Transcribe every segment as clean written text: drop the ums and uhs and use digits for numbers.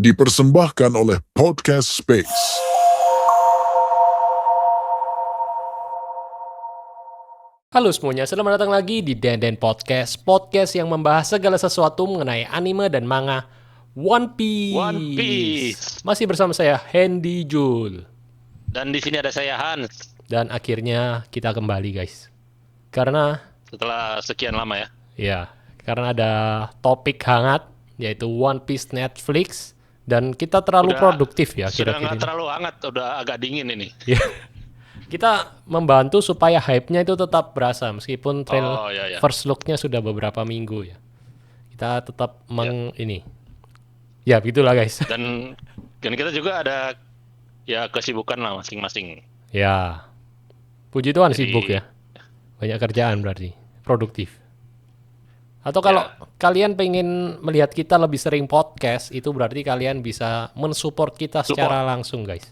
dipersembahkan oleh Podcast Space. Halo semuanya, selamat datang lagi di Denden Podcast. Podcast yang membahas segala sesuatu mengenai anime dan manga One Piece. One Piece. Masih bersama saya Hendy Jul. Dan di sini ada saya Hans. Dan akhirnya kita kembali guys. Karena Setelah sekian lama ya. Karena ada topik hangat yaitu One Piece Netflix dan kita terlalu produktif ya Sudah kira-kira. nggak terlalu hangat, udah agak dingin ini. Ya. Kita membantu supaya hype-nya itu tetap berasa meskipun trailer first look-nya sudah beberapa minggu ya. Kita tetap ini. Ya, begitulah guys. Dan kita juga ada ya kesibukan lah masing-masing. Ya. Puji Tuhan sibuk ya. Banyak kerjaan berarti, produktif. Atau kalau kalian pengen melihat kita lebih sering podcast, itu berarti kalian bisa mensupport kita secara langsung guys.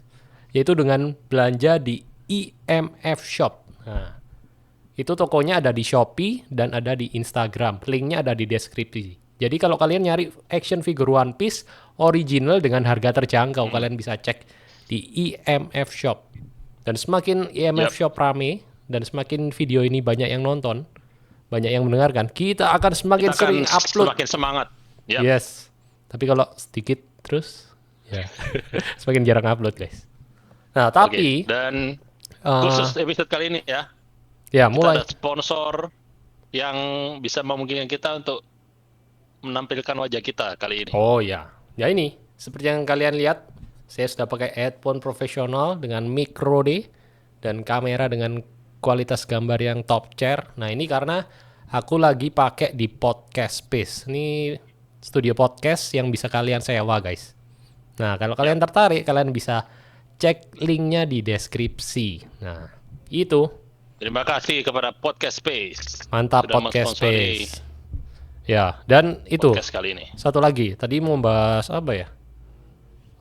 Yaitu dengan belanja di IMF Shop. Nah, itu tokonya ada di Shopee dan ada di Instagram. Linknya ada di deskripsi. Jadi kalau kalian nyari action figure One Piece original dengan harga terjangkau, kalian bisa cek di IMF Shop. Dan semakin IMF Shop rame dan semakin video ini banyak yang nonton, banyak yang mendengarkan, kita akan semakin sering upload. Semakin semangat. Yep. Yes. Tapi kalau sedikit terus, ya semakin jarang upload guys. Nah tapi dan khusus episode kali ini ya. Ya kita mulai. ada sponsor yang bisa memungkinkan kita untuk menampilkan wajah kita kali ini. Oh ya. Ya ini seperti yang kalian lihat, saya sudah pakai headphone profesional dengan micro D dan kamera dengan kualitas gambar yang top tier. Nah ini karena aku lagi pakai di Podcast Space. Ini studio podcast yang bisa kalian sewa guys. Nah kalau kalian tertarik, kalian bisa cek linknya di deskripsi. Nah itu. Terima kasih kepada Podcast Space. Mantap Podcast Space. Ya dan itu. Podcast kali ini. Satu lagi. Tadi mau bahas apa ya?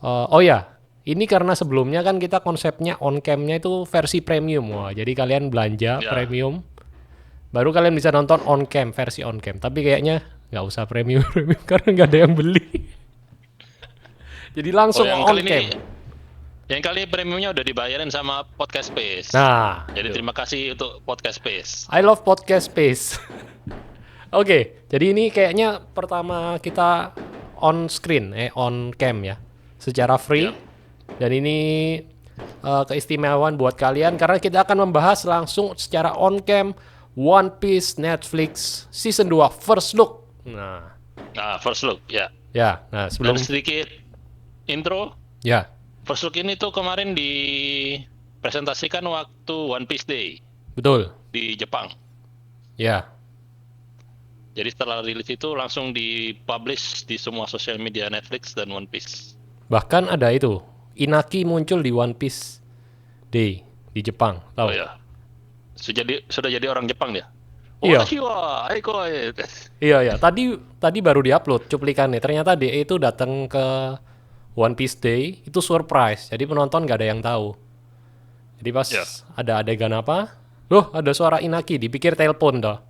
Oh ya. Ini karena sebelumnya kan kita konsepnya on cam-nya itu versi premium. Wah, jadi kalian belanja premium, baru kalian bisa nonton on cam, versi on cam. Tapi kayaknya nggak usah premium karena nggak ada yang beli. Jadi langsung on cam. Yang kali premiumnya udah dibayarin sama Podcast Space. Nah, jadi terima kasih untuk Podcast Space. I love Podcast Space. Oke, jadi ini kayaknya pertama kita on screen, on cam ya, secara free. Dan ini keistimewaan buat kalian karena kita akan membahas langsung secara on cam One Piece Netflix Season 2 First Look. Nah, First Look ya. Ya, nah sebelum dan sedikit intro. Ya. First Look ini tuh kemarin dipresentasikan waktu One Piece Day. Betul. Di Jepang. Ya. Jadi setelah rilis itu langsung dipublish di semua sosial media Netflix dan One Piece. Bahkan ada itu. Inaki muncul di One Piece Day di Jepang, tahu? Oh ya. Sudah jadi orang Jepang dia. Iya. Iya. Tadi baru diupload cuplikannya. Ternyata dia itu datang ke One Piece Day itu surprise. Jadi penonton nggak ada yang tahu. Jadi pas ada adegan apa? Loh, ada suara Inaki, dipikir telepon dah.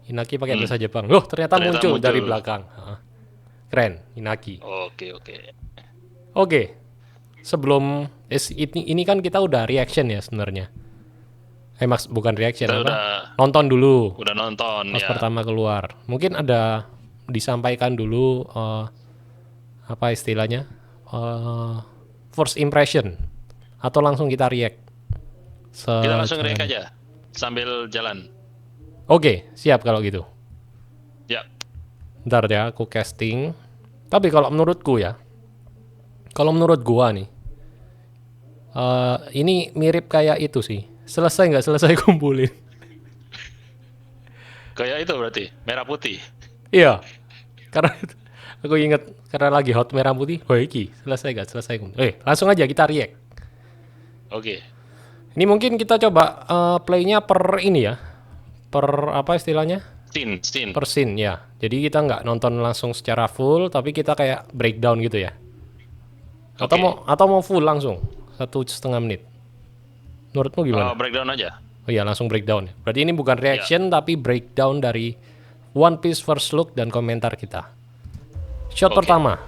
Inaki pakai bahasa Jepang. Loh, ternyata muncul dari belakang. Keren, Inaki. Oke. Sebelum ini kan kita udah reaction ya sebenarnya. Bukan reaction apa? Nonton dulu. Udah nonton pas pertama keluar. Mungkin ada disampaikan dulu apa istilahnya? First impression atau langsung kita react? Kita langsung react aja sambil jalan. Oke, siap kalau gitu. Ya. Ntar ya aku casting. Tapi kalau menurutku ya, kalau menurut gua nih, ini mirip kayak itu sih. Selesai nggak selesai kumpulin. Kayak itu berarti merah putih. Iya, karena aku inget karena lagi hot merah putih. Oh iki selesai nggak selesai kumpulin. Langsung aja kita react. Oke. Ini mungkin kita coba playnya per ini ya, per apa istilahnya? Scene. Per scene ya. Jadi kita nggak nonton langsung secara full, tapi kita kayak breakdown gitu ya. Atau mau full langsung 1,5 menit. Menurutmu gimana? Breakdown aja. Oh iya, langsung breakdown. Berarti ini bukan reaction tapi breakdown dari One Piece First Look dan komentar kita. Shot pertama.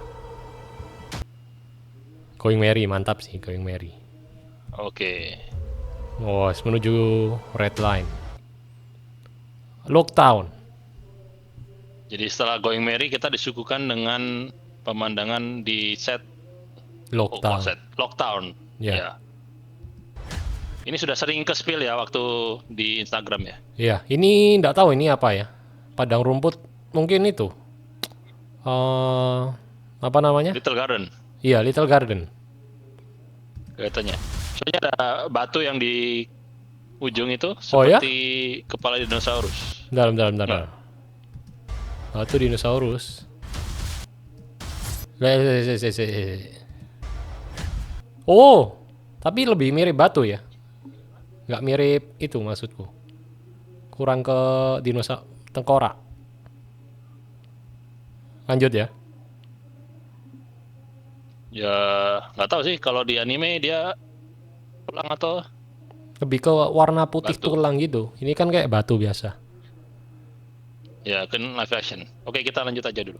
Going Merry, mantap sih Going Merry. Oke. Oh, menuju red line. Lockdown. Jadi setelah Going Merry kita disuguhkan dengan pemandangan di set Lockdown. Lockdown. Ya. Ya. Ini sudah sering ke spill ya waktu di Instagram ya. Iya, ini nggak tahu ini apa ya. Padang rumput mungkin itu. Apa namanya? Little Garden Iya, Little Garden. katanya. Soalnya ada batu yang di ujung itu Oh, ya? seperti kepala dinosaurus. Bentar. Batu dinosaurus. Oh, tapi lebih mirip batu ya? Nggak mirip itu maksudku. Kurang ke dinosaurus tengkorak. Lanjut ya. Ya nggak tahu sih kalau di anime dia pulang atau Lebih ke warna putih Batu. tulang gitu. Ini kan kayak batu biasa. ya kan live action. Oke, kita lanjut aja dulu.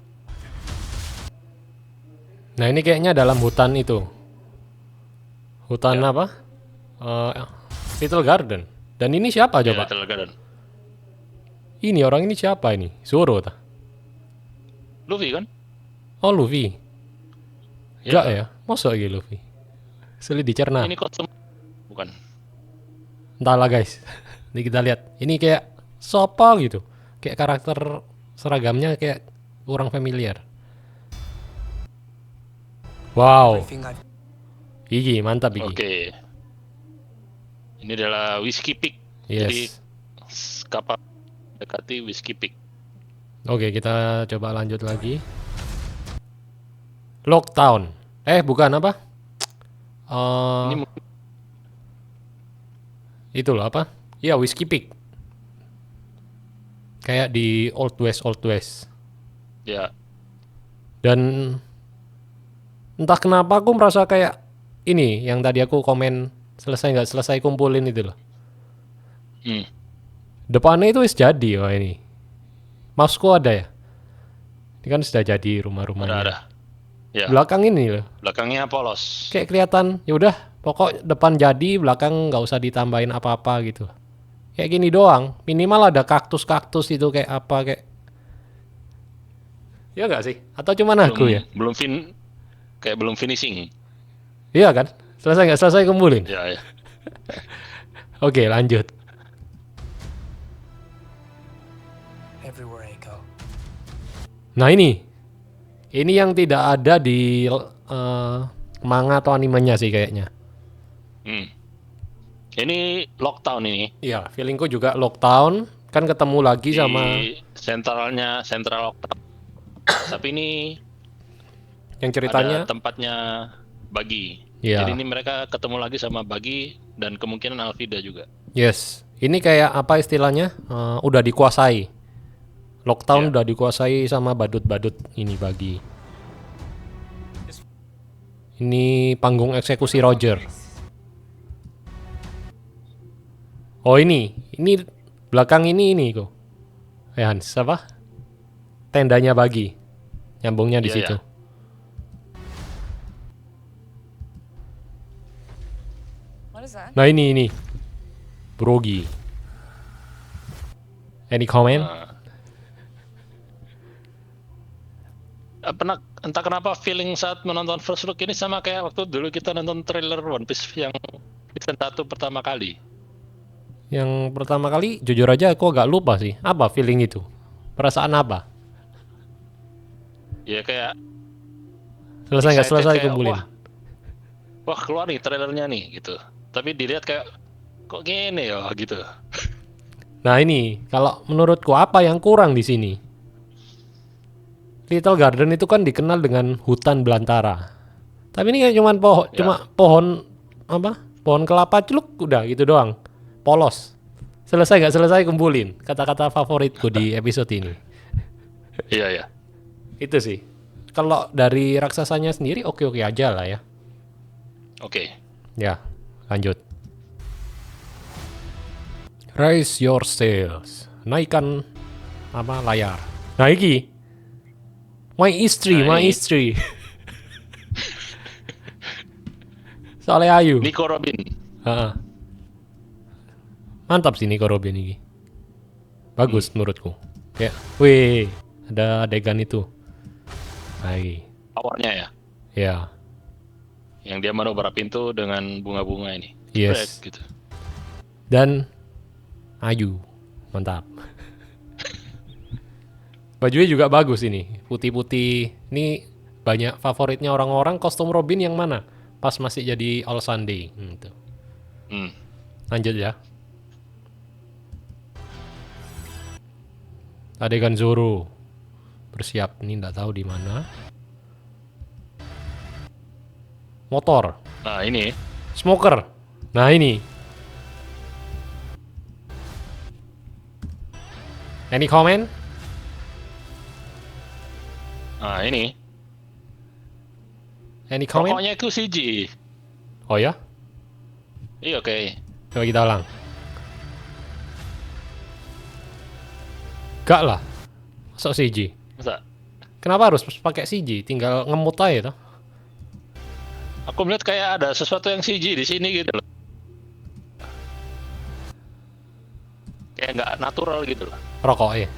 Nah, ini kayaknya dalam hutan itu. Hutan Ya. apa? Little Garden. Dan ini siapa Ya, coba? Little Garden. Ini orang ini siapa ini? Zoro tah? Luffy kan? Oh, Luffy. Ya. Enggak ya? Masa lagi Luffy? Sulit dicerna. Ini kostum bukan? Entahlah guys. Ini kita lihat. Ini kayak siapa gitu. Kayak karakter seragamnya kayak kurang familiar. Wow. Gigi, mantap Gigi. Oke. Ini adalah Whiskey Peak. Jadi Yes. kapal dekati Whiskey Peak. Oke, kita coba lanjut lagi. Lockdown. Bukan apa? Ini mungkin Itu loh apa? Iya, Whiskey Peak. Kayak di Old West. ya Dan entah kenapa aku merasa kayak ini yang tadi aku komen selesai nggak selesai kumpulin itu loh. hmm, Depannya itu wis jadi wah ini. Mouseku ada ya? Ini kan sudah jadi rumah-rumahnya. ada. Ya, Belakang ini loh. belakangnya polos. Kayak kelihatan ya udah pokok depan jadi belakang nggak usah ditambahin apa-apa gitu. Kayak gini doang. Minimal ada kaktus-kaktus itu kayak apa kayak. Iya nggak sih? Atau cuman aku ya? Belum finishing. Iya kan? Selesai nggak selesai kumpulin? Ya. Oke, lanjut. Everywhere I go. Nah ini yang tidak ada di manga atau animenya sih kayaknya. Hmm. Ini Lockdown ini. Iya, feelingku juga Lockdown kan ketemu lagi sama Di Central Lockdown. Tapi ini yang ceritanya. ada tempatnya Buggy. Iya. Jadi ini mereka ketemu lagi sama Buggy dan kemungkinan Alvida juga. Yes, ini kayak apa istilahnya? Udah dikuasai. Lockdown Iya. udah dikuasai sama badut-badut ini bagi. Ini panggung eksekusi Roger. Oh ini belakang ini kok. Hans apa? Tendanya bagi. Nyambungnya di Iya, situ. iya. What is that? Nah ini. Brogi. Any comment? Entah kenapa feeling saat menonton First Look ini sama kayak waktu dulu kita nonton trailer One Piece yang season 1 pertama kali. Yang pertama kali jujur aja aku agak lupa sih. Apa feeling itu? Perasaan apa? Ya kayak Selesai nggak excited selesai kayak, kumpulin? Wah keluar nih trailernya nih gitu. Tapi dilihat kayak kok gini ya gitu. Nah ini kalau menurutku apa yang kurang di sini? Little Garden itu kan dikenal dengan hutan belantara. Tapi ini kayak cuman Ya. cuma pohon apa? Pohon kelapa celuk udah gitu doang. Polos. Selesai nggak selesai kumpulin. Kata-kata favoritku di episode ini. Iya ya. Itu sih. Kalau dari raksasanya sendiri oke-oke aja lah ya. Oke. Ya, lanjut. Raise your sails. Naikkan apa layar. Naiki. My istri. Nah, ini- Soalnya Ayu. Nico Robin. Heeh. Mantap sih Nico Robin ini. Bagus menurutku. Kayak, wih, ada adegan itu. Hai. Awalnya ya. Ya. Yang dia menobar pintu dengan bunga-bunga ini. Yes. Jepret, gitu. Dan Ayu. Mantap. Bajunya juga bagus ini. Putih-putih. Ini banyak favoritnya orang-orang. Kostum Robin yang mana? Pas masih jadi All Sunday. Gitu. Lanjut ya. Adegan Zoro bersiap. Ini nggak tahu di mana. Motor. Nah ini. Smoker. Nah ini. Any comment? Nah ini. Any comment? Rokoknya itu CG. Oh ya? Iya oke. Coba kita ulang. Gak lah. Masuk CG. Masa? Kenapa harus pakai CG? Tinggal ngemut aja toh. Aku melihat kayak ada sesuatu yang CG di sini gitu loh. Kayak nggak natural gitu loh. Rokok ya.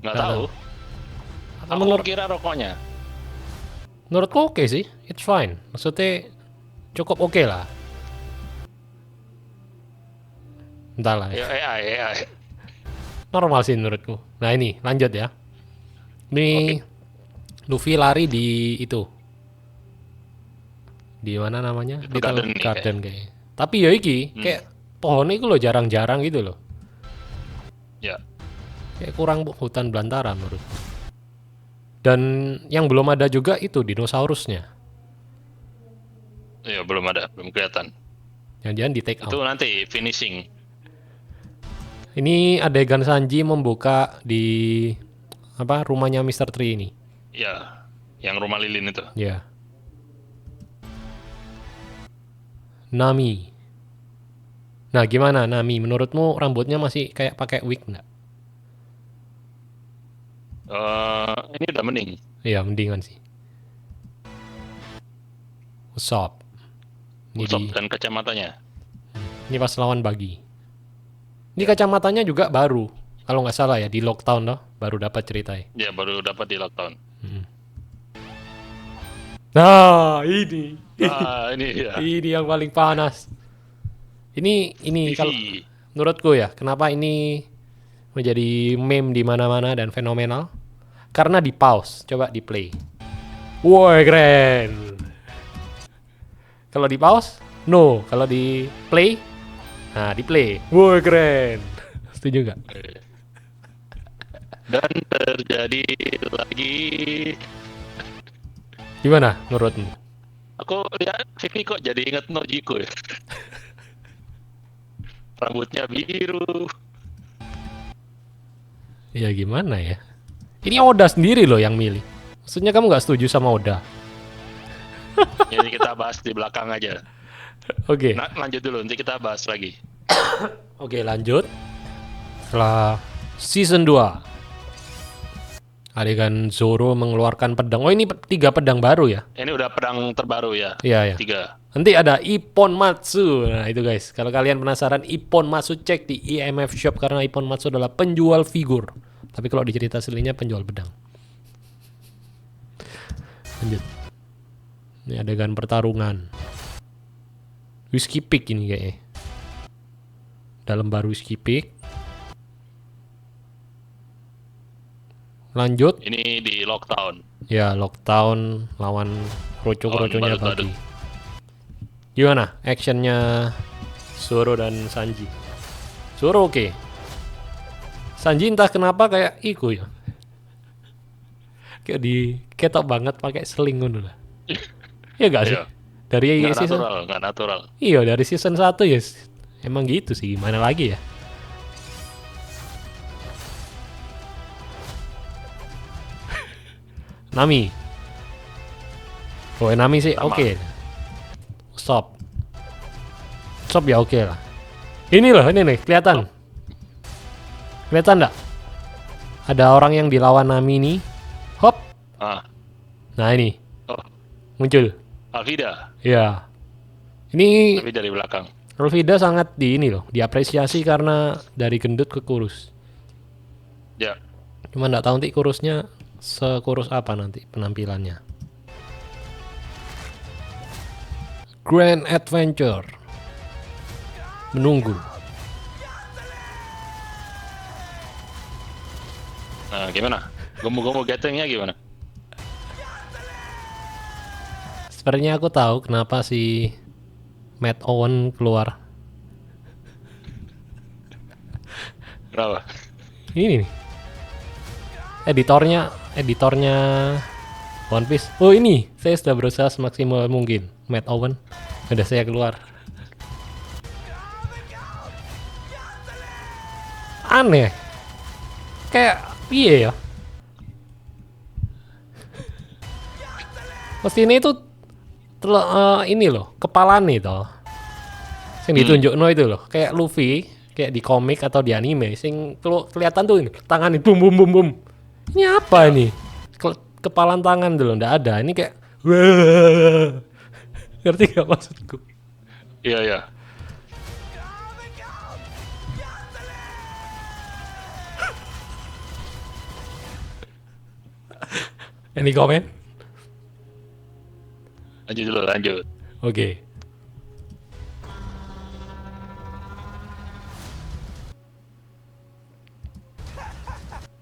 Nggak Nggak tahu. tahu. Aku kira rokoknya. Menurutku oke sih. It's fine. Maksudnya cukup oke lah. Entahlah ya. Ya, AI. Normal sih menurutku. Nah ini lanjut ya. Ini Luffy lari di itu. Di mana namanya? Itu Little garden nih, Garden kayaknya. Tapi ya iki kayak pohonnya itu loh jarang-jarang gitu loh. Ya. Kayak kurang hutan belantara menurutku. Dan yang belum ada juga itu dinosaurusnya. Iya belum ada, belum kelihatan. Jangan-jangan di take Itu out. nanti finishing. Ini adegan Sanji membuka di apa rumahnya Mr. Tree ini. Ya, yang rumah lilin itu. Ya. Nami. Nah, gimana Nami? Menurutmu rambutnya masih kayak pakai wig nggak? Ini udah mending. Iya, mendingan sih. Usopp. Ini Usopp di, dan kacamatanya. ini pas lawan Bagi. Ini kacamatanya juga baru. Kalau nggak salah ya di Lockdown loh, baru dapat ceritanya. Ya baru dapat di lockdown. Nah, ini. Ini ya. Ini yang paling panas. Ini kalau TV. menurutku ya, kenapa ini menjadi meme di mana-mana dan fenomenal? Karena di pause, coba di play. Woi, keren. Kalau di pause, no. Kalau di play, nah di play. Woi, keren. Setuju nggak? Dan terjadi lagi. Gimana menurutmu? Aku lihat Vivi kok jadi inget Nojiko ya. Rambutnya biru. Ya gimana ya? Ini Oda sendiri loh yang milih. Maksudnya kamu nggak setuju sama Oda? Jadi kita bahas di belakang aja. Oke. Nah, lanjut dulu, nanti kita bahas lagi. Oke, lanjut. Setelah season 2. Adegan Zoro mengeluarkan pedang. Oh, ini 3 pedang baru ya? Ini udah pedang terbaru ya. Iya, ya. 3. Nanti ada Ippon Matsu. Nah, itu guys. Kalau kalian penasaran Ippon Matsu, cek di IMF Shop karena Ippon Matsu adalah penjual figur. Tapi kalau di cerita aslinya penjual pedang. Lanjut. Ini adegan pertarungan. Whiskey Peak ini kayaknya. Dalam baru Whiskey Peak. Lanjut. Ini di lockdown. Ya, Lockdown lawan kroco-kroconya Lawan Bagi. Gimana actionnya Zoro dan Sanji? Zoro oke. Sanji entah kenapa kayak iku ya. Kayak diketok banget pakai seling ngono lah. Iya gak sih? Iya. Dari Nggak season natural, nggak natural. Iya, dari season 1 ya. Emang gitu sih, gimana lagi ya? Nami. Oh, Nami sih Sama. oke. Stop. Stop ya oke lah. Ini loh, ini nih, kelihatan. Kelihatan enggak? Ada orang yang dilawan Nami nih. Hop. Ah, Nah, ini oh, muncul. Alvida. Ya. Ini Tapi dari belakang. Rolvida sangat diapresiasi karena dari gendut ke kurus. Ya. Cuma nggak tahu nanti kurusnya sekurus apa nanti penampilannya. Grand Adventure menunggu. Nah, gimana? Gomu-gomu gettingnya gimana? Sepertinya aku tahu kenapa si Matt Owen keluar. Kenapa? Ini nih. Editornya One Piece. Oh ini, saya sudah berusaha semaksimal mungkin. Matt Owen, udah saya keluar. Aneh. Kayak piye ya? Mestinya itu ini loh, kepala nih toh. Sing ditunjukno itu loh, kayak Luffy, kayak di komik atau di anime, sing kelihatan tuh ini, tangan ini bum bum bum bum. Ini apa ini? Kepalan tangan dulu, ndak ada. Ini kayak ngerti gak maksudku? Iya, iya. Any komen? Lanjut dulu, lanjut. Oke.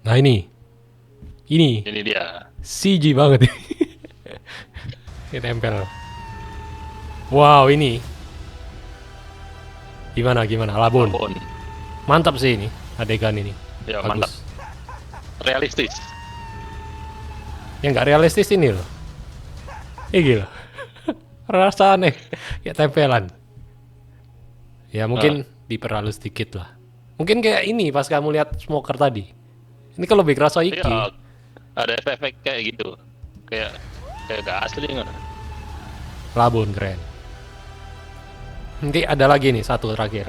Nah ini Ini dia. CG banget ini. Ini tempel. Wow ini. Gimana Labun. Apapun. Mantap sih ini adegan ini. Ya, Bagus. mantap. Realistis. Yang nggak realistis ini loh. Gila. Rasa aneh. Kayak tempelan. Ya mungkin diperhalus sedikit lah. Mungkin kayak ini pas kamu lihat smoker tadi. Ini kalau lebih kerasa iki. Iya. Ada efek kayak gitu. Kayak gak asli nggak? Labun keren. Nanti ada lagi nih satu terakhir.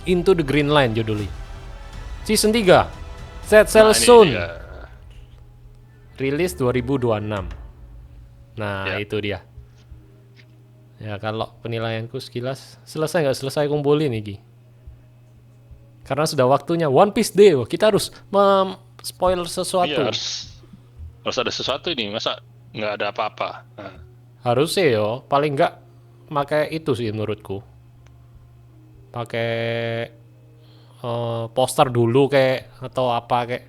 Into the Green Line judulnya. Season 3. Set Sail Nah, ini Soon. dia. Rilis 2026. Nah, Ya. itu dia. Ya, kalau penilaianku sekilas selesai nggak selesai kumpulin nih, Ki. Karena sudah waktunya One Piece Day. Wah, kita harus spoil sesuatu. Iya, harus ada sesuatu ini. Masa nggak ada apa-apa? Nah, Harusnya yo, paling nggak pakai itu sih menurutku. Pakai poster dulu kayak atau apa kayak.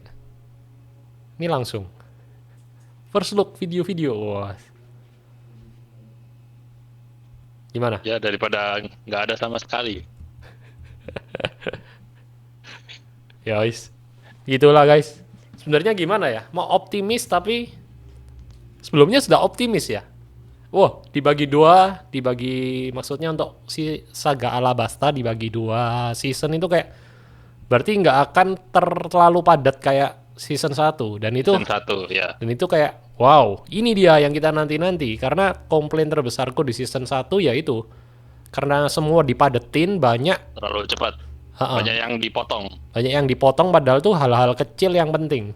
Ini langsung. First look video-video. Wah. Gimana? ya daripada nggak ada sama sekali. Ya guys, gitulah guys. Sebenarnya gimana ya? Mau optimis tapi sebelumnya sudah optimis ya. Wah, dibagi maksudnya untuk si Saga Alabasta dibagi 2 season itu kayak berarti nggak akan terlalu padat kayak season 1 dan itu Season 1 ya. dan itu kayak wow, ini dia yang kita nanti-nanti karena komplain terbesarku di season 1 yaitu karena semua dipadetin banyak Terlalu cepat. Ha-ha. Banyak yang dipotong. banyak yang dipotong padahal tuh hal-hal kecil yang penting.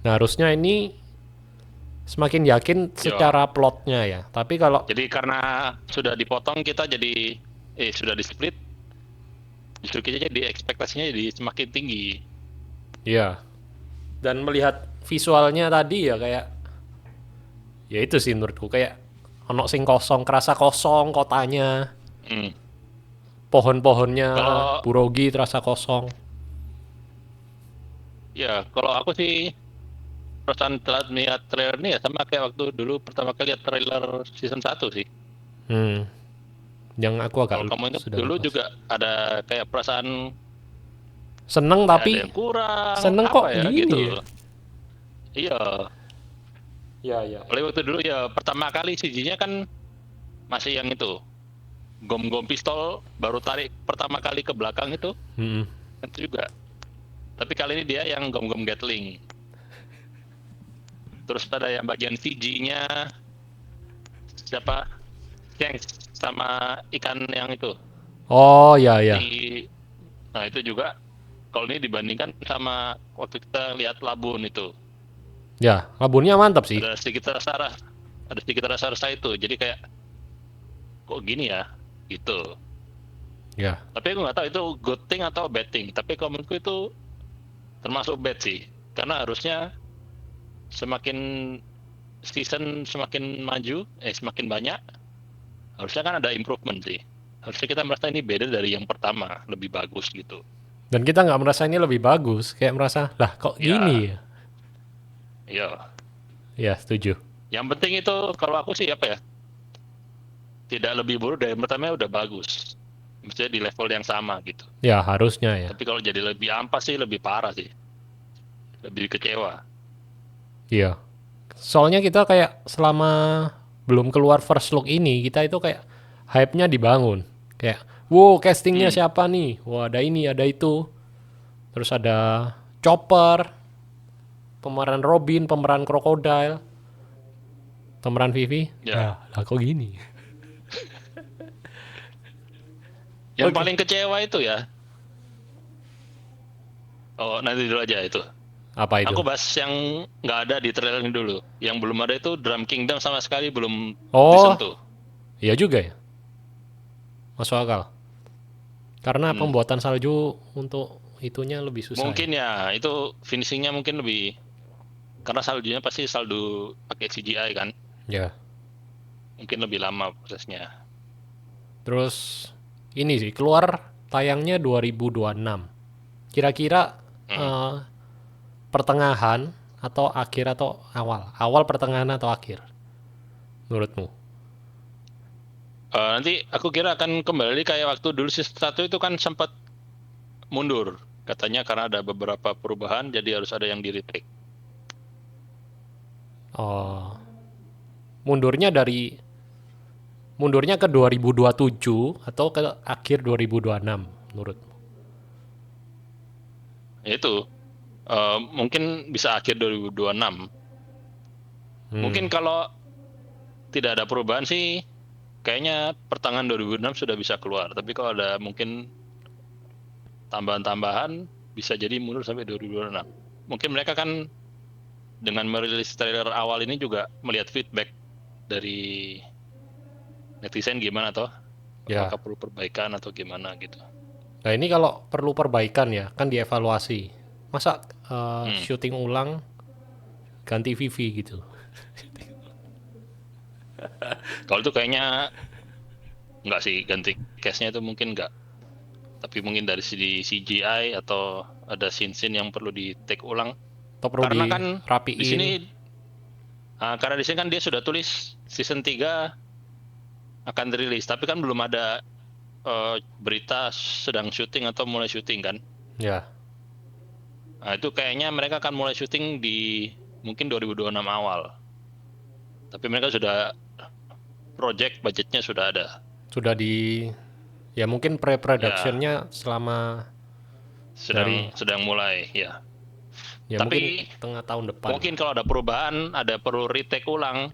Nah, harusnya ini semakin yakin secara plotnya ya. Tapi kalau Jadi karena sudah dipotong kita jadi sudah di split. Justru kita jadi ekspektasinya jadi semakin tinggi. ya dan melihat visualnya tadi ya kayak ya itu sih menurutku kayak ono sing kosong, kerasa kosong kotanya. Hmm. Pohon-pohonnya Kalau- Burogi terasa kosong. Ya, kalau aku sih perasaan telah melihat trailer ini ya sama kayak waktu dulu pertama kali lihat trailer season 1 sih. Yang aku agak Kalau kamu ingat sudah dulu lupa. juga ada kayak perasaan Seneng ada tapi yang kurang. seneng apa kok ya, gini gitu. ya? Iya, ya. apalagi waktu dulu ya pertama kali CG-nya kan masih yang itu gom-gom pistol baru tarik pertama kali ke belakang itu itu juga. Tapi kali ini dia yang gom-gom Gatling. Terus ada yang bagian CG-nya siapa? Shanks sama ikan yang itu. Oh ya. Nah itu juga kalau ini dibandingkan sama waktu kita lihat Labun itu Ya, labunnya mantap sih. ada sedikit rasa itu. Jadi kayak kok gini ya gitu. Ya. Tapi aku nggak tahu itu good thing atau bad thing. Tapi kalau menurutku itu termasuk bad sih. Karena harusnya semakin season semakin maju, semakin banyak, harusnya kan ada improvement sih. Harusnya kita merasa ini beda dari yang pertama, lebih bagus gitu. Dan kita nggak merasa ini lebih bagus, kayak merasa, lah kok Ya. gini ya? Iya. Ya, setuju. Yang penting itu kalau aku sih apa ya? Tidak lebih buruk dari yang pertama udah bagus. Maksudnya di level yang sama gitu. Ya, harusnya ya. Tapi kalau jadi lebih ampas sih lebih parah sih. Lebih kecewa. Iya. Soalnya kita kayak selama belum keluar first look ini, kita itu kayak hype-nya dibangun. Kayak, wow castingnya siapa nih? Wah ada ini, ada itu. Terus ada Chopper, pemeran Robin, pemeran Crocodile, pemeran Vivi. Ya. Lah kok gini? Yang Oke. paling kecewa itu ya. Oh nanti dulu aja itu. Apa itu? Aku bahas yang nggak ada di trailer ini dulu. Yang belum ada itu Drum Kingdom sama sekali belum Oh. disentuh. Iya juga ya. Masuk akal. Karena pembuatan salju untuk itunya lebih susah. Mungkin ya itu finishingnya mungkin lebih karena saljunya pasti salju pakai CGI kan. Ya. Mungkin lebih lama prosesnya. Terus ini sih keluar tayangnya 2026. Kira-kira pertengahan atau akhir atau awal? Awal, pertengahan atau akhir? Menurutmu? Nanti aku kira akan kembali kayak waktu dulu season 1 itu kan sempat mundur. Katanya karena ada beberapa perubahan jadi harus ada yang di retake. Oh, mundurnya ke 2027 atau ke akhir 2026 menurutmu? Itu mungkin bisa akhir 2026. Mungkin kalau tidak ada perubahan sih kayaknya pertengahan 2006 sudah bisa keluar. Tapi kalau ada mungkin tambahan-tambahan bisa jadi mundur sampai 2026. Mungkin mereka kan dengan merilis trailer awal ini juga melihat feedback dari netizen gimana toh? Ya. Apakah perlu perbaikan atau gimana gitu. Nah ini kalau perlu perbaikan ya kan dievaluasi. Masa syuting ulang ganti Vivi gitu? Kalau itu kayaknya nggak sih ganti cast-nya itu mungkin nggak. Tapi mungkin dari segi CGI atau ada scene-scene yang perlu di take ulang. Atau perlu Karena kan dirapiin? di sini karena di sini kan dia sudah tulis season 3 akan dirilis, tapi kan belum ada berita sedang syuting atau mulai syuting kan. Ya. Nah, itu kayaknya mereka akan mulai syuting di mungkin 2026 awal. Tapi mereka sudah project budgetnya sudah ada. Sudah ya mungkin pre-productionnya selama Sedang mulai ya. ya Tapi mungkin tengah tahun depan. mungkin kalau ada perubahan, ada perlu retake ulang.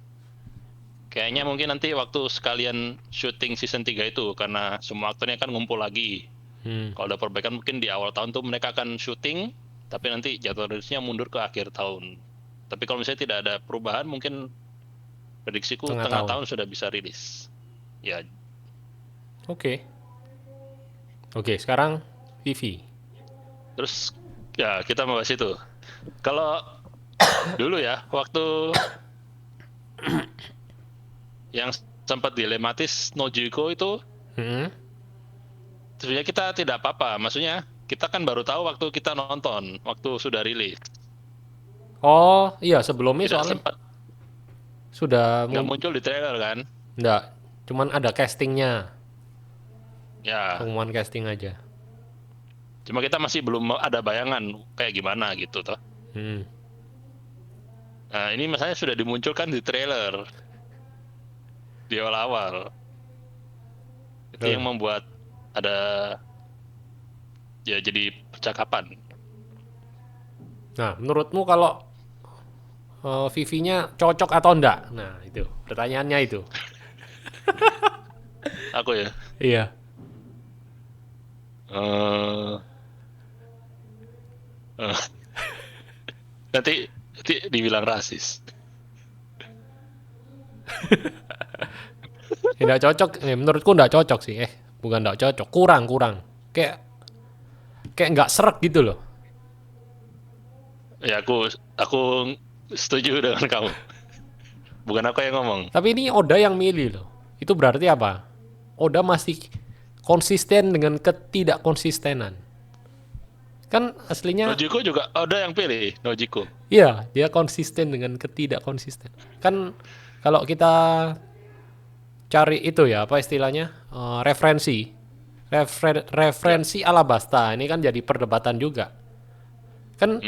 Kayaknya mungkin nanti waktu sekalian syuting season 3 itu karena semua aktornya kan ngumpul lagi. Kalau ada perbaikan mungkin di awal tahun tuh mereka akan syuting, tapi nanti jadwal rilisnya mundur ke akhir tahun. Tapi kalau misalnya tidak ada perubahan mungkin prediksiku tengah tahun sudah bisa rilis. Ya. Oke, sekarang Vivi. Terus ya kita membahas itu. Kalau dulu ya waktu yang sempat dilematis Nojiko itu sebenarnya kita tidak apa-apa. Maksudnya kita kan baru tahu waktu kita nonton, waktu sudah rilis. Oh iya, sebelumnya Tidak soalnya sempat sudah nggak muncul di trailer kan? Nggak, cuman ada castingnya, Ya. pengumuman casting aja. Cuma kita masih belum ada bayangan kayak gimana gitu toh. Nah, ini masalahnya sudah dimunculkan di trailer di awal-awal. Itu yang membuat ada ya jadi percakapan. Nah, menurutmu kalau Vivi-nya cocok atau enggak? Nah, itu pertanyaannya itu. Aku ya. Iya. Nanti dibilang rasis. Nggak cocok, menurutku nggak cocok sih. Bukan nggak cocok, kurang. Kayak nggak sreg gitu loh. Ya aku setuju dengan kamu. Bukan aku yang ngomong. Tapi ini Oda yang milih loh. Itu berarti apa? Oda masih konsisten dengan ketidakkonsistenan. Kan aslinya, Nojiko juga ada yang pilih Nojiko. iya, dia konsisten dengan ketidakkonsisten. Kan kalau kita cari itu ya, apa istilahnya? Referensi Alabasta. Ini kan jadi perdebatan juga. Kan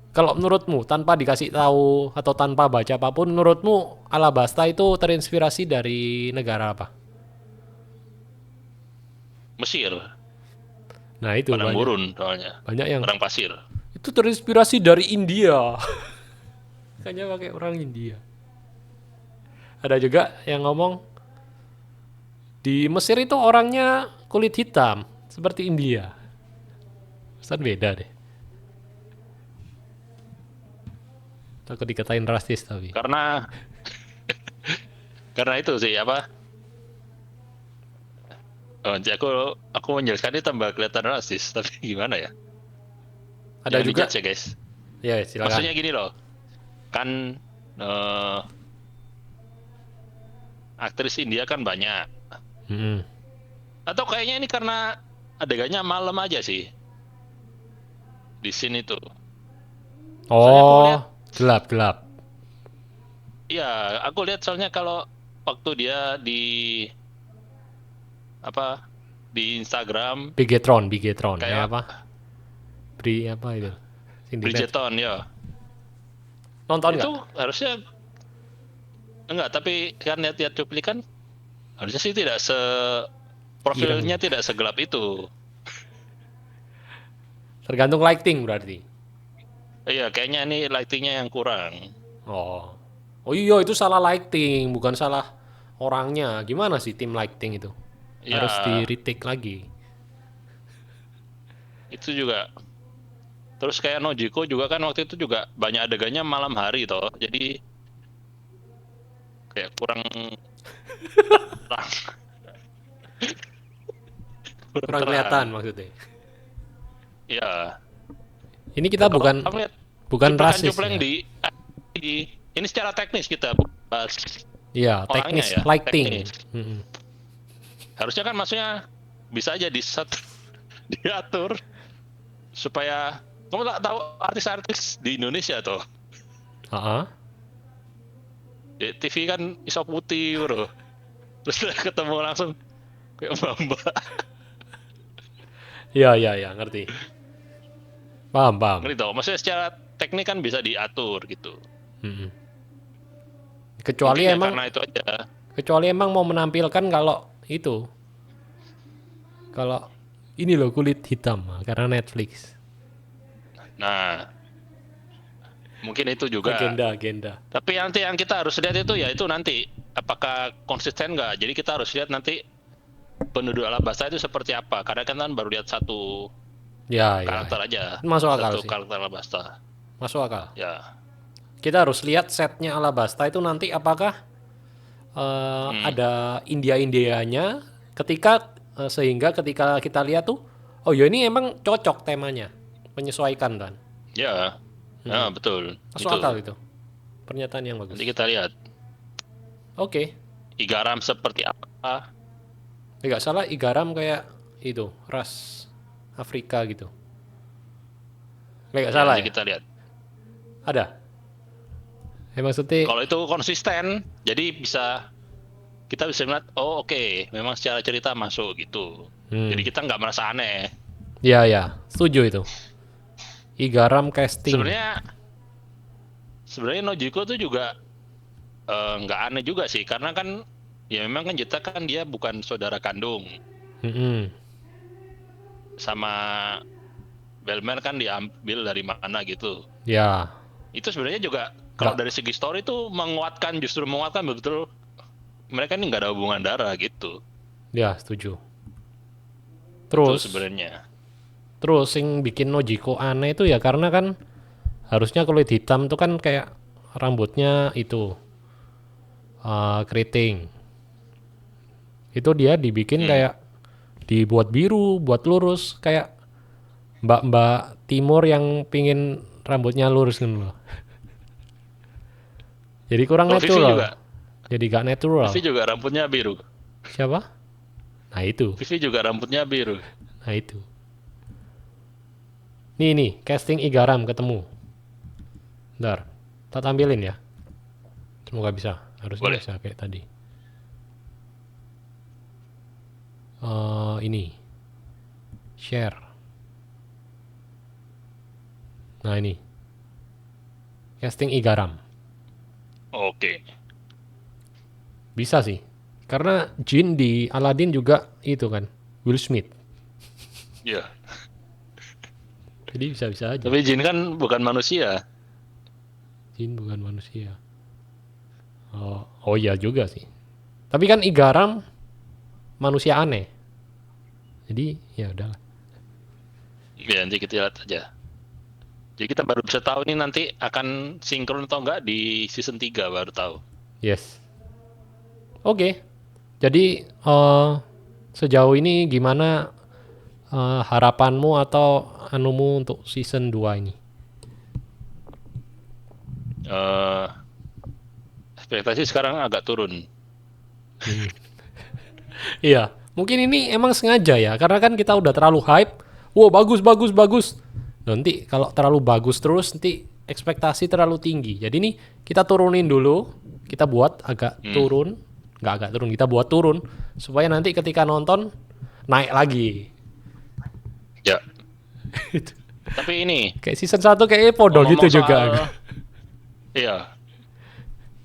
kalau menurutmu, tanpa dikasih tahu atau tanpa baca apapun, menurutmu Alabasta itu terinspirasi dari negara apa? Mesir, Nah itu padang banyak, gurun soalnya. banyak yang Padang pasir. itu terinspirasi dari India. Kayaknya pakai orang India. Ada juga yang ngomong di Mesir itu orangnya kulit hitam seperti India. Pesan beda deh. Takut dikatain rasis tapi. Karena karena itu sih apa? Oh, jadi aku menjelaskan ini tambah kelihatan rasis, tapi gimana ya? Ada Jangan juga. dijudge ya guys. Ya silakan. Maksudnya gini loh, kan aktris India kan banyak. Mm-mm. Atau kayaknya ini karena adegannya malam aja sih di scene itu. Oh, lihat- gelap. Iya, aku lihat soalnya kalau waktu dia di Instagram Bigetron. Kayak Kayak apa? Apa itu? Sing di net. Bridgerton ya. Nonton Itu nggak? harusnya enggak, tapi kan lihat cuplikan harusnya sih tidak profilnya tidak segelap itu. Tergantung lighting berarti. Iya, kayaknya ini lightingnya yang kurang. Oh. Oh iya itu salah lighting, bukan salah orangnya. Gimana sih tim lighting itu? Ya, Harus di retake lagi. itu juga. Terus kayak Nojiko juga kan waktu itu juga banyak adegannya malam hari toh. Jadi kayak kurang Kurang terang. kelihatan maksudnya. Ya. Ini kita Kalau bukan kamu lihat rasis cuplikan-cuplikan ya. di ini secara teknis kita bahas. Iya, orangnya teknis ya, lighting. teknis. Mm-mm. Harusnya kan maksudnya bisa aja diatur supaya kamu tak tahu artis-artis di Indonesia toh. Ha-ha. Di TV kan iso putih bro. Terus ketemu langsung kayak mbak. Iya, ngerti. Paham. Ngerti toh. Maksudnya secara teknik kan bisa diatur gitu. Mm-mm. Kecuali Mungkin ya emang karena itu aja. mau menampilkan kalau ini loh kulit hitam karena Netflix. Nah, mungkin itu juga. Agenda. Tapi nanti yang kita harus lihat itu ya itu nanti apakah konsisten nggak. Jadi kita harus lihat nanti penduduk Alabasta itu seperti apa. Karena kan baru lihat satu Ya. karakter aja. Masuk akal Satu sih. karakter Alabasta. Masuk akal. Ya. Kita harus lihat setnya Alabasta itu nanti apakah ada India-Indianya sehingga ketika kita lihat tuh, oh ya ini emang cocok temanya, menyesuaikan kan. Ya. Ya, betul. Masuk akal itu. Pernyataan yang bagus. Nanti kita lihat Oke. Igaram seperti apa. Nggak salah Igaram kayak itu, ras Afrika gitu. Nggak salah Nanti ya? kita lihat. Ada. Maksudnya, Kalau itu konsisten, jadi kita bisa melihat, oh oke, memang secara cerita masuk gitu. Jadi kita nggak merasa aneh. ya, setuju itu. Igaram casting. Sebenarnya Nojiko tuh juga nggak aneh juga sih, karena kan ya memang kan Jeta kan dia bukan saudara kandung, Mm-mm. sama Belmer kan diambil dari mana gitu. Ya, Itu sebenarnya juga kalau Nggak. dari segi story tuh justru menguatkan betul mereka ini nggak ada hubungan darah gitu. ya setuju. Itu Terus, sebenarnya. yang bikin Nojiko aneh itu ya karena kan harusnya kulit hitam tuh kan kayak rambutnya itu keriting. Itu dia dibikin kayak dibuat biru, buat lurus, kayak mbak-mbak timur yang pingin rambutnya lurus kan loh. Jadi kurang Kalau Vivi natural. juga. Jadi gak natural. Vivi juga rambutnya biru. Siapa? Nah itu. Vivi juga rambutnya biru. Nah itu. Nih, casting Igaram ketemu. Bentar, tak tampilin ya. Semoga bisa. Harusnya Boleh. bisa kayak tadi. Ini. Share. Nah ini. Casting Igaram. Oke. Bisa sih. Karena Jin di Aladdin juga itu kan. Will Smith. Ya. Jadi bisa-bisa aja. Tapi Jin kan bukan manusia. Jin bukan manusia. Oh iya juga sih. Tapi kan Igaram manusia aneh. Jadi ya udahlah. Ya, nanti kita lihat aja. Jadi kita baru bisa tahu nih nanti akan sinkron atau enggak di season 3 baru tahu. Yes. Oke. Jadi sejauh ini gimana harapanmu atau anumu untuk season 2 ini? Ekspektasi sekarang agak turun. Iya, mungkin ini emang sengaja ya, karena kan kita udah terlalu hype. Wow, bagus. Nanti kalau terlalu bagus terus, nanti ekspektasi terlalu tinggi. Jadi nih kita turunin dulu, kita buat agak turun, nggak agak turun, kita buat turun supaya nanti ketika nonton naik lagi. Ya. Tapi ini Kayak season 1 kayaknya podol ngomong-ngomong gitu juga. soal- Iya.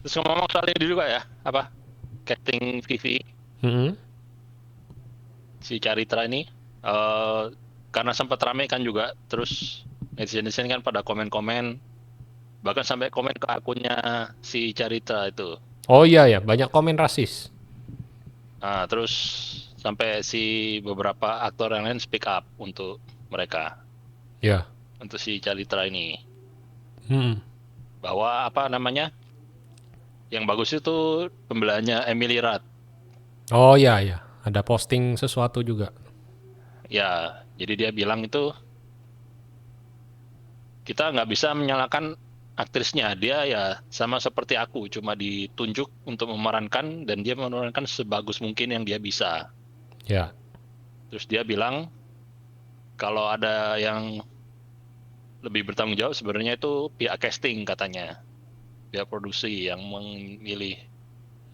Terus ngomong soal ini juga ya, apa? Casting Vivi Mm-mm. si Caritra ini karena sempat rame kan juga, terus netizen kan pada komen-komen, bahkan sampai komen ke akunnya si Caritra itu. Oh iya ya, banyak komen rasis. Nah, terus sampai si beberapa aktor yang lain speak up untuk mereka, Ya. untuk si Caritra ini, Mm-mm. bahwa apa namanya, yang bagus itu pembelaannya Emily Rath. Oh iya ya, ada posting sesuatu juga. Ya, jadi dia bilang itu kita nggak bisa menyalahkan aktrisnya. Dia ya sama seperti aku, cuma ditunjuk untuk memerankan dan dia memerankan sebagus mungkin yang dia bisa. Ya. Terus dia bilang kalau ada yang lebih bertanggung jawab sebenarnya itu pihak casting katanya, pihak produksi yang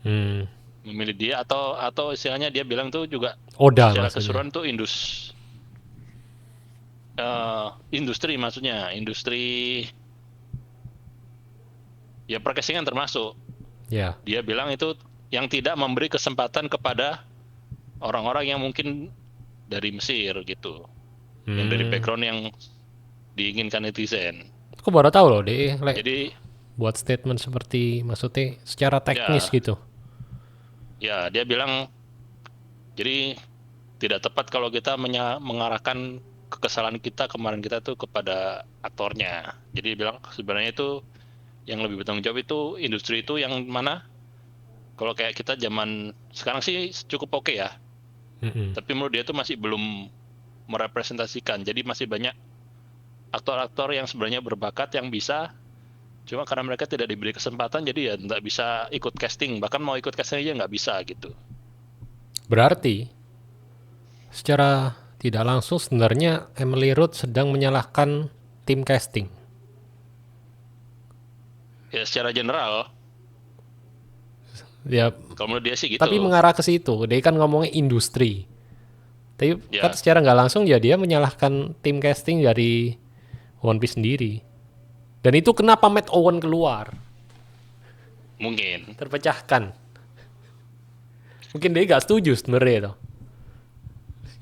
Hmm. memilih dia, atau istilahnya dia bilang tuh juga Oda secara maksudnya. keseluruhan tuh industri maksudnya, industri ya percastingan termasuk. Ya. Dia bilang itu yang tidak memberi kesempatan kepada orang-orang yang mungkin dari Mesir gitu, yang dari background yang diinginkan netizen. Aku baru tahu loh deh, Jadi buat statement seperti maksudnya secara teknis Ya. gitu. ya dia bilang jadi tidak tepat kalau kita mengarahkan kekesalan kita kemarin kita tuh kepada aktornya. Jadi dia bilang sebenarnya itu yang lebih bertanggung jawab itu industri itu, yang mana kalau kayak kita zaman sekarang sih cukup oke ya, Mm-mm. tapi menurut dia tuh masih belum merepresentasikan. Jadi masih banyak aktor-aktor yang sebenarnya berbakat yang bisa, cuma karena mereka tidak diberi kesempatan jadi ya nggak bisa ikut casting, bahkan mau ikut casting aja nggak bisa gitu. Berarti secara tidak langsung sebenarnya Emily Root sedang menyalahkan tim casting. Ya secara general Ya, kalau menurut dia sih gitu. tapi mengarah ke situ. Dia kan ngomongnya industri. Tapi Ya. kan secara nggak langsung ya dia menyalahkan tim casting dari One Piece sendiri. Dan itu kenapa Matt Owen keluar? Mungkin Terpecahkan. Mungkin dia nggak setuju sebenarnya tuh.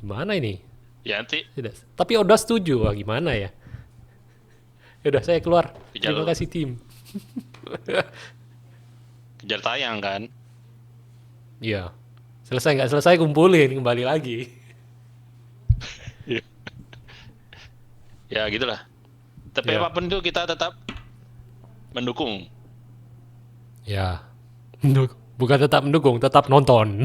Gimana ini? ya nanti Tidak. Tapi Oda setuju. Wah, gimana ya? Udah saya keluar. Terima Jalur. kasih tim. kejar tayang kan. Iya. Selesai nggak selesai kumpulin kembali lagi. Ya gitulah. Tapi Ya. apapun itu kita tetap mendukung. Ya. Bukan tetap mendukung, tetap nonton.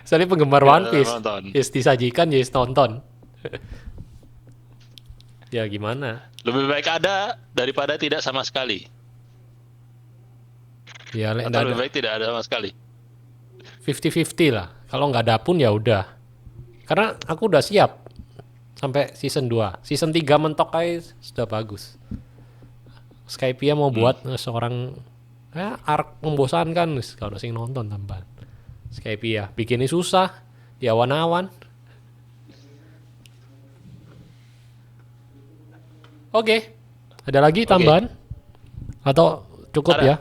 Saya penggemar Nggak One ada Piece. nonton. Yes disajikan, yes nonton. Ya gimana? Lebih baik ada daripada tidak sama sekali. Ya lek Atau nggak lebih ada. baik tidak ada sama sekali. 50-50 lah. Kalau nggak ada pun ya udah. Karena aku udah siap sampai season 2. Season 3 mentok aja sudah bagus. Skypiea mau buat seorang arc membosankan wis kalau sing nonton tambahan. Skypiea bikinnya susah, di awan-awan. Oke. Ada lagi tambahan? Atau cukup Ada. ya?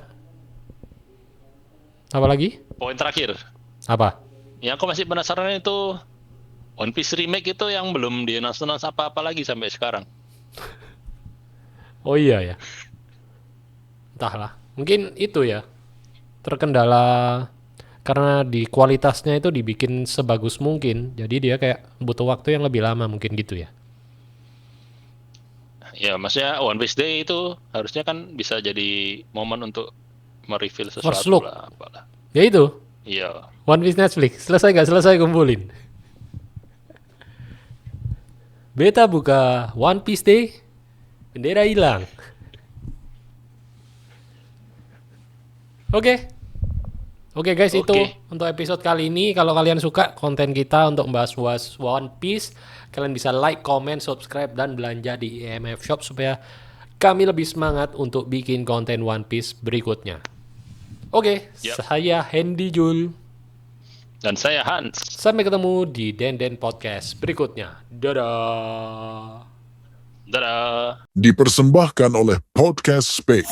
Apa lagi? Poin terakhir. Apa? Yang aku masih penasaran itu One Piece remake itu yang belum di-announce apa-apa lagi sampai sekarang. Oh iya ya. Entahlah. Mungkin itu ya. Terkendala karena di kualitasnya itu dibikin sebagus mungkin. Jadi dia kayak butuh waktu yang lebih lama mungkin gitu ya. Ya, maksudnya One Piece Day itu harusnya kan bisa jadi momen untuk mereveal First sesuatu look. lah, apalah. Ya itu. Iya. One Piece Netflix. Selesai gak selesai kumpulin. Beta buka One Piece Day. Bendera hilang. Oke. Oke guys, itu Oke. untuk episode kali ini. Kalau kalian suka konten kita untuk membahas One Piece, kalian bisa like, comment, subscribe, dan belanja di EMF Shop supaya kami lebih semangat untuk bikin konten One Piece berikutnya. Oke, Yap. saya Hendy Jul. Dan saya Hans. Sampai ketemu di Den Podcast berikutnya. Dadah. Dadah. Dipersembahkan oleh Podcast Space.